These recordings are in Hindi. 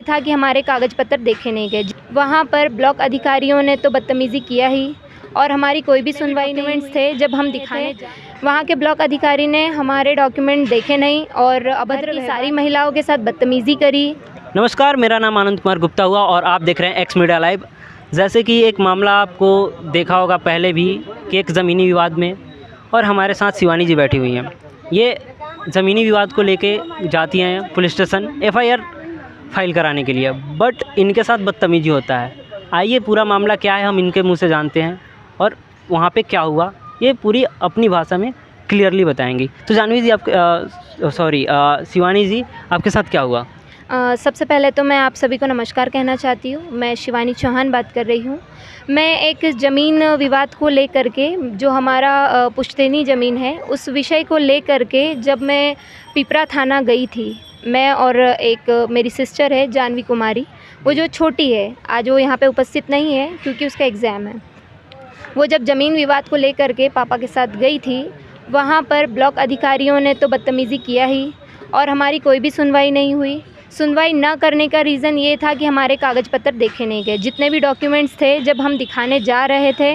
था कि हमारे कागज़ पत्र देखे नहीं गए। वहाँ पर ब्लॉक अधिकारियों ने तो बदतमीज़ी किया ही, और हमारी कोई भी सुनवाई नहीं थे। जब हम दिखाने वहाँ के ब्लॉक अधिकारी ने हमारे डॉक्यूमेंट देखे नहीं और अभद्र की सारी महिलाओं के साथ बदतमीज़ी करी। नमस्कार, मेरा नाम आनंद कुमार गुप्ता हुआ और आप देख रहे हैं एक्स मीडिया लाइव। जैसे कि एक मामला आपको देखा होगा पहले भी कि एक ज़मीनी विवाद में, और हमारे साथ शिवानी जी बैठी हुई हैं। ये ज़मीनी विवाद को लेके जाती हैं पुलिस स्टेशन एफआईआर फाइल कराने के लिए, बट इनके साथ बदतमीजी होता है। आइए पूरा मामला क्या है हम इनके मुंह से जानते हैं और वहाँ पे क्या हुआ ये पूरी अपनी भाषा में क्लियरली बताएंगी। तो जानवी जी, आप शिवानी जी, आपके साथ क्या हुआ? सबसे पहले तो मैं आप सभी को नमस्कार कहना चाहती हूँ। मैं शिवानी चौहान बात कर रही हूँ। मैं एक ज़मीन विवाद को लेकर के, जो हमारा पुश्तैनी ज़मीन है, उस विषय को लेकर के जब मैं पिपरा थाना गई थी, मैं और एक मेरी सिस्टर है जानवी कुमारी, वो जो छोटी है, आज वो यहाँ पे उपस्थित नहीं है क्योंकि उसका एग्ज़ाम है। वो जब ज़मीन विवाद को लेकर के पापा के साथ गई थी, वहाँ पर ब्लॉक अधिकारियों ने तो बदतमीज़ी किया ही, और हमारी कोई भी सुनवाई नहीं हुई। सुनवाई न करने का रीज़न ये था कि हमारे कागज़ पत्र देखे नहीं गए। जितने भी डॉक्यूमेंट्स थे, जब हम दिखाने जा रहे थे,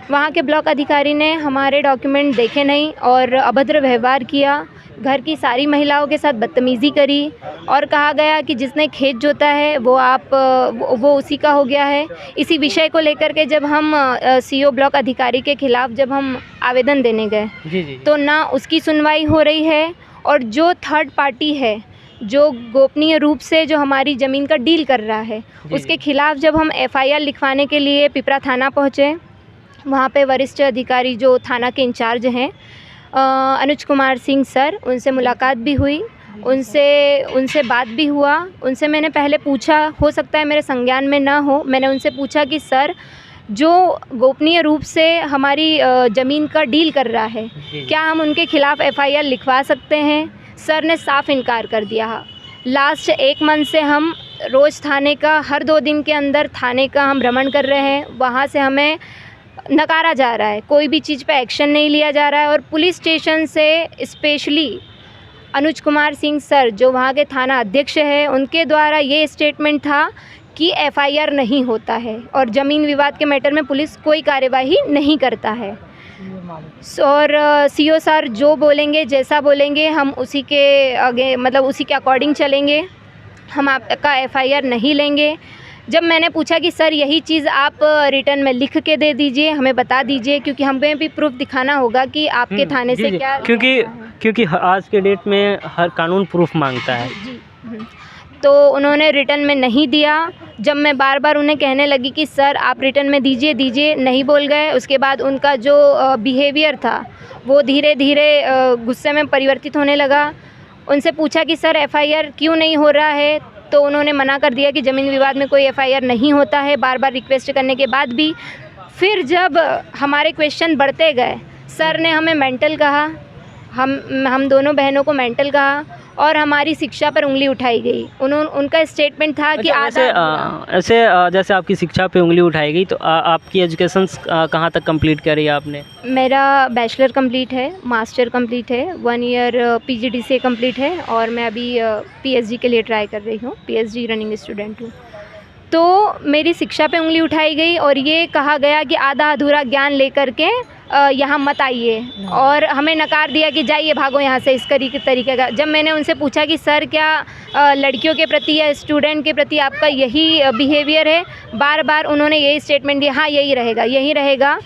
वहाँ के ब्लॉक अधिकारी ने हमारे डॉक्यूमेंट देखे नहीं और अभद्र व्यवहार किया। घर की सारी महिलाओं के साथ बदतमीज़ी करी और कहा गया कि जिसने खेत जोता है वो उसी का हो गया है। इसी विषय को लेकर के जब हम सीओ ब्लॉक अधिकारी के ख़िलाफ़ जब हम आवेदन देने गए, तो ना उसकी सुनवाई हो रही है, और जो थर्ड पार्टी है, जो गोपनीय रूप से जो हमारी ज़मीन का डील कर रहा है, उसके ख़िलाफ़ जब हम एफआईआर लिखवाने के लिए पिपरा थाना पहुँचे, वहाँ पे वरिष्ठ अधिकारी जो थाना के इंचार्ज हैं, अनुज कुमार सिंह सर, उनसे मुलाकात भी हुई, उनसे बात भी हुआ। उनसे मैंने पहले पूछा, हो सकता है मेरे संज्ञान में ना हो, मैंने उनसे पूछा कि सर, जो गोपनीय रूप से हमारी ज़मीन का डील कर रहा है, क्या हम उनके ख़िलाफ़ एफआईआर लिखवा सकते हैं? सर ने साफ इनकार कर दिया। लास्ट 1 मंथ से हम रोज़ थाने का, हर 2 दिन के अंदर थाने का हम भ्रमण कर रहे हैं। वहाँ से हमें नकारा जा रहा है, कोई भी चीज़ पे एक्शन नहीं लिया जा रहा है। और पुलिस स्टेशन से स्पेशली अनुज कुमार सिंह सर, जो वहाँ के थाना अध्यक्ष है, उनके द्वारा ये स्टेटमेंट था कि एफआईआर नहीं होता है और ज़मीन विवाद के मैटर में पुलिस कोई कार्यवाही नहीं करता है। और सीओ सर जो बोलेंगे, जैसा बोलेंगे, हम उसी के आगे, मतलब उसी के अकॉर्डिंग चलेंगे, हम आपका एफआईआर नहीं लेंगे। जब मैंने पूछा कि सर यही चीज़ आप रिटर्न में लिख के दे दीजिए, हमें बता दीजिए, क्योंकि हमें भी प्रूफ दिखाना होगा कि आपके थाने से क्या, क्योंकि आज के डेट में हर कानून प्रूफ मांगता है। तो उन्होंने रिटर्न में नहीं दिया। जब मैं बार बार उन्हें कहने लगी कि सर आप रिटर्न में दीजिए, नहीं बोल गए। उसके बाद उनका जो बिहेवियर था वो धीरे धीरे गुस्से में परिवर्तित होने लगा। उनसे पूछा कि सर एफआईआर क्यों नहीं हो रहा है, तो उन्होंने मना कर दिया कि ज़मीन विवाद में कोई एफआईआर नहीं होता है, बार बार रिक्वेस्ट करने के बाद भी। फिर जब हमारे क्वेश्चन बढ़ते गए, सर ने हमें मेंटल कहा, हम दोनों बहनों को मेंटल कहा, और हमारी शिक्षा पर उंगली उठाई गई। उनका स्टेटमेंट था कि ऐसे जैसे आपकी शिक्षा पे उंगली उठाई गई, तो आपकी एजुकेशन कहाँ तक कंप्लीट करी आपने? मेरा बैचलर कंप्लीट है, मास्टर कंप्लीट है, 1 ईयर पीजीडीसीए कंप्लीट है, और मैं अभी पीएचडी के लिए ट्राई कर रही हूँ, पीएचडी रनिंग स्टूडेंट हूँ। तो मेरी शिक्षा पे उंगली उठाई गई और ये कहा गया कि आधा अधूरा ज्ञान लेकर के यहाँ मत आइए, और हमें नकार दिया कि जाइए, भागो यहाँ से, इस तरीके का। जब मैंने उनसे पूछा कि सर क्या लड़कियों के प्रति या स्टूडेंट के प्रति आपका यही बिहेवियर है, बार बार उन्होंने यही स्टेटमेंट दिया, हाँ यही रहेगा।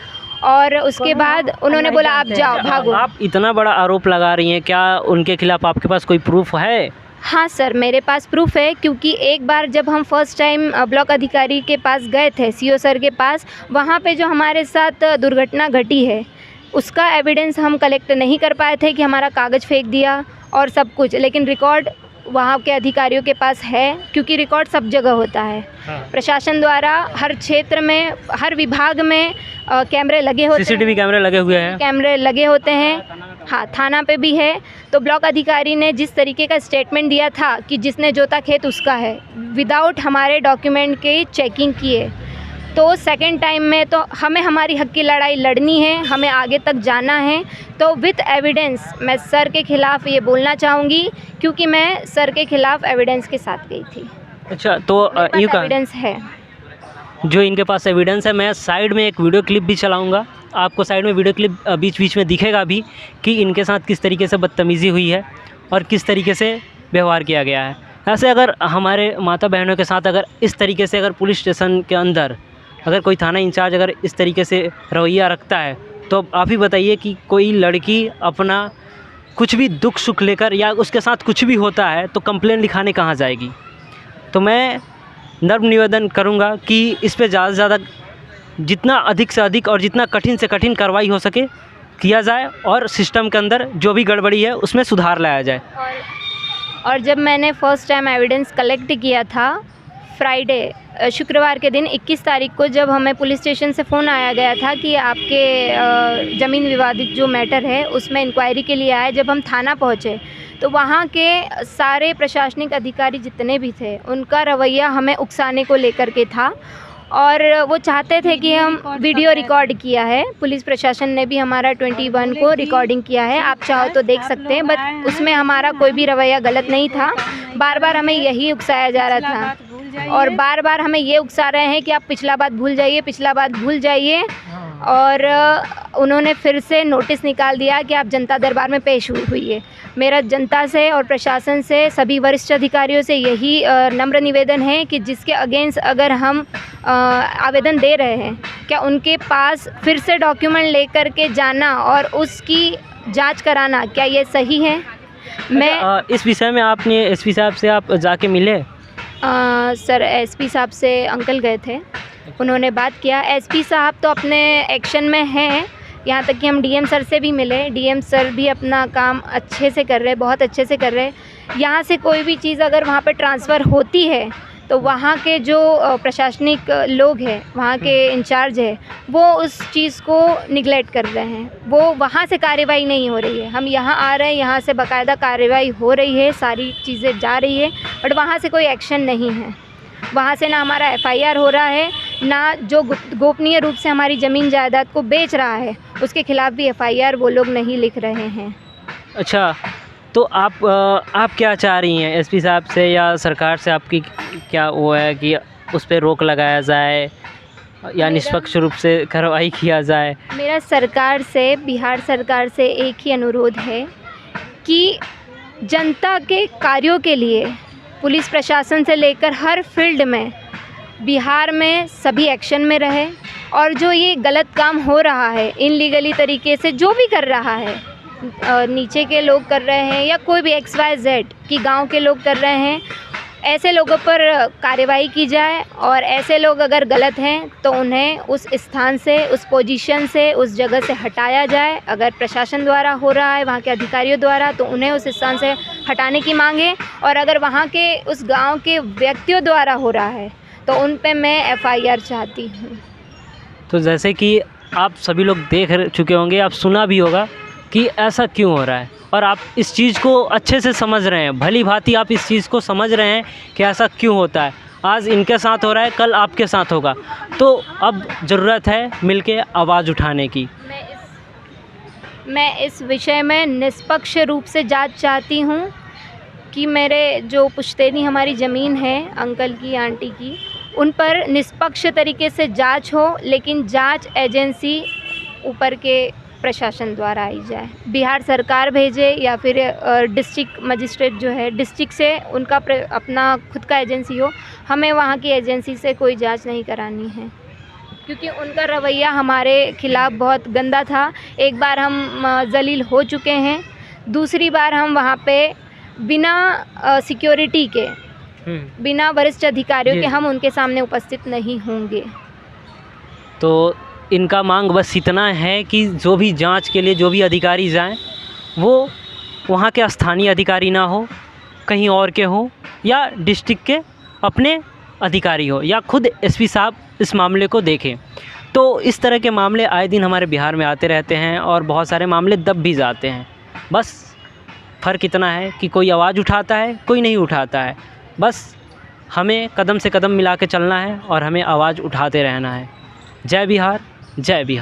और उसके बाद उन्होंने बोला आप जाओ, भागो। आप इतना बड़ा आरोप लगा रही हैं, क्या उनके खिलाफ़ आपके पास कोई प्रूफ है? हाँ सर, मेरे पास प्रूफ है, क्योंकि एक बार जब हम फर्स्ट टाइम ब्लॉक अधिकारी के पास गए थे, सीओ सर के पास, वहाँ पे जो हमारे साथ दुर्घटना घटी है, उसका एविडेंस हम कलेक्ट नहीं कर पाए थे कि हमारा कागज़ फेंक दिया और सब कुछ, लेकिन रिकॉर्ड वहाँ के अधिकारियों के पास है, क्योंकि रिकॉर्ड सब जगह होता है। प्रशासन द्वारा हर क्षेत्र में, हर विभाग में कैमरे लगे होते हैं, सीसीटीवी कैमरे लगे हुए हैं, कैमरे लगे होते हैं। हाँ, थाना पे भी है। तो ब्लॉक अधिकारी ने जिस तरीके का स्टेटमेंट दिया था कि जिसने जोता खेत उसका है, विदाउट हमारे डॉक्यूमेंट के चेकिंग किए, तो सेकंड टाइम में तो हमें हमारी हक की लड़ाई लड़नी है, हमें आगे तक जाना है। तो विथ एविडेंस मैं सर के ख़िलाफ़ ये बोलना चाहूँगी, क्योंकि मैं सर के ख़िलाफ़ एविडेंस के साथ गई थी। अच्छा, तो यूँ कहा एविडेंस है। जो इनके पास एविडेंस है, मैं साइड में एक वीडियो क्लिप भी चलाऊँगा, आपको साइड में वीडियो क्लिप बीच बीच में दिखेगा भी कि इनके साथ किस तरीके से बदतमीज़ी हुई है और किस तरीके से व्यवहार किया गया है। ऐसे अगर हमारे माता बहनों के साथ अगर इस तरीके से अगर पुलिस स्टेशन के अंदर अगर कोई थाना इंचार्ज अगर इस तरीके से रवैया रखता है, तो आप ही बताइए कि कोई लड़की अपना कुछ भी दुख सुख लेकर या उसके साथ कुछ भी होता है तो कंप्लेन लिखाने कहाँ जाएगी। तो मैं नम्र निवेदन करूँगा कि इस पे ज़्यादा से ज़्यादा जितना अधिक से अधिक और जितना कठिन से कठिन कार्रवाई हो सके किया जाए और सिस्टम के अंदर जो भी गड़बड़ी है उसमें सुधार लाया जाए। और जब मैंने फ़र्स्ट टाइम एविडेंस कलेक्ट किया था फ्राइडे शुक्रवार के दिन 21 तारीख को, जब हमें पुलिस स्टेशन से फ़ोन आया गया था कि आपके ज़मीन विवादित जो मैटर है उसमें इंक्वायरी के लिए आए। जब हम थाना पहुँचे तो वहाँ के सारे प्रशासनिक अधिकारी जितने भी थे उनका रवैया हमें उकसाने को लेकर के था और वो चाहते थे कि हम वीडियो रिकॉर्ड किया है। पुलिस प्रशासन ने भी हमारा 21 को रिकॉर्डिंग किया है, आप चाहो तो देख सकते हैं, बट उसमें हमारा कोई भी रवैया गलत नहीं था। बार बार हमें यही उकसाया जा रहा था और बार बार हमें ये उकसा रहे हैं कि आप पिछला बात भूल जाइए, पिछला बात भूल जाइए। और उन्होंने फिर से नोटिस निकाल दिया कि आप जनता दरबार में पेश हुई है। मेरा जनता से और प्रशासन से, सभी वरिष्ठ अधिकारियों से यही नम्र निवेदन है कि जिसके अगेंस्ट अगर हम आवेदन दे रहे हैं, क्या उनके पास फिर से डॉक्यूमेंट लेकर के जाना और उसकी जांच कराना, क्या ये सही है? मैं इस विषय में आपने एसपी साहब से आप जाके मिले? सर, एसपी साहब से अंकल गए थे, उन्होंने बात किया। एसपी साहब तो अपने एक्शन में हैं, यहाँ तक कि हम डीएम सर से भी मिले। डीएम सर भी अपना काम अच्छे से कर रहे, बहुत अच्छे से कर रहे। यहाँ से कोई भी चीज़ अगर वहाँ पे ट्रांसफ़र होती है तो वहाँ के जो प्रशासनिक लोग हैं, वहाँ के इंचार्ज है, वो उस चीज़ को निगलेक्ट कर रहे हैं। वो वहाँ से कार्रवाई नहीं हो रही है। हम यहाँ आ रहे हैं, यहाँ से बाकायदा कार्रवाई हो रही है, सारी चीज़ें जा रही है, बट वहाँ से कोई एक्शन नहीं है। वहाँ से ना हमारा एफआईआर हो रहा है, ना जो गोपनीय रूप से हमारी ज़मीन जायदाद को बेच रहा है उसके खिलाफ़ भी एफआईआर वो लोग नहीं लिख रहे हैं। अच्छा, तो आप क्या चाह रही हैं एसपी साहब से या सरकार से? आपकी क्या वो है कि उस पे रोक लगाया जाए या निष्पक्ष रूप से कार्रवाई किया जाए? मेरा सरकार से, बिहार सरकार से एक ही अनुरोध है कि जनता के कार्यों के लिए पुलिस प्रशासन से लेकर हर फील्ड में बिहार में सभी एक्शन में रहे और जो ये गलत काम हो रहा है इनलीगली तरीके से जो भी कर रहा है, नीचे के लोग कर रहे हैं या कोई भी XYZ की गांव के लोग कर रहे हैं, ऐसे लोगों पर कार्रवाई की जाए और ऐसे लोग अगर गलत हैं तो उन्हें उस स्थान से, उस पोजीशन से, उस जगह से हटाया जाए। अगर प्रशासन द्वारा हो रहा है, वहाँ के अधिकारियों द्वारा, तो उन्हें उस स्थान से हटाने की मांगे और अगर वहाँ के उस गांव के व्यक्तियों द्वारा हो रहा है तो उन पे मैं FIR चाहती हूँ। तो जैसे कि आप सभी लोग देख चुके होंगे, आप सुना भी होगा कि ऐसा क्यों हो रहा है और आप इस चीज़ को अच्छे से समझ रहे हैं, भली भांति आप इस चीज़ को समझ रहे हैं कि ऐसा क्यों होता है। आज इनके साथ हो रहा है, कल आपके साथ होगा, तो अब ज़रूरत है मिलके आवाज़ उठाने की। मैं इस विषय में निष्पक्ष रूप से जांच चाहती हूँ कि मेरे जो पुश्तैनी हमारी ज़मीन है, अंकल की, आंटी की, उन पर निष्पक्ष तरीके से जांच हो, लेकिन जांच एजेंसी ऊपर के प्रशासन द्वारा आई जाए। बिहार सरकार भेजे या फिर डिस्ट्रिक्ट मजिस्ट्रेट जो है डिस्ट्रिक्ट से उनका अपना खुद का एजेंसी हो, हमें वहाँ की एजेंसी से कोई जांच नहीं करानी है क्योंकि उनका रवैया हमारे खिलाफ़ बहुत गंदा था। एक बार हम जलील हो चुके हैं, दूसरी बार हम वहाँ पे बिना सिक्योरिटी के, बिना वरिष्ठ अधिकारियों के हम उनके सामने उपस्थित नहीं होंगे। तो इनका मांग बस इतना है कि जो भी जांच के लिए जो भी अधिकारी जाएं, वो वहाँ के स्थानीय अधिकारी ना हो, कहीं और के हो या डिस्ट्रिक्ट के अपने अधिकारी हो या खुद एसपी साहब इस मामले को देखें। तो इस तरह के मामले आए दिन हमारे बिहार में आते रहते हैं और बहुत सारे मामले दब भी जाते हैं। बस फ़र्क इतना है कि कोई आवाज़ उठाता है, कोई नहीं उठाता है। बस हमें कदम से कदम मिला के चलना है और हमें आवाज़ उठाते रहना है। जय बिहार, जय बिहार।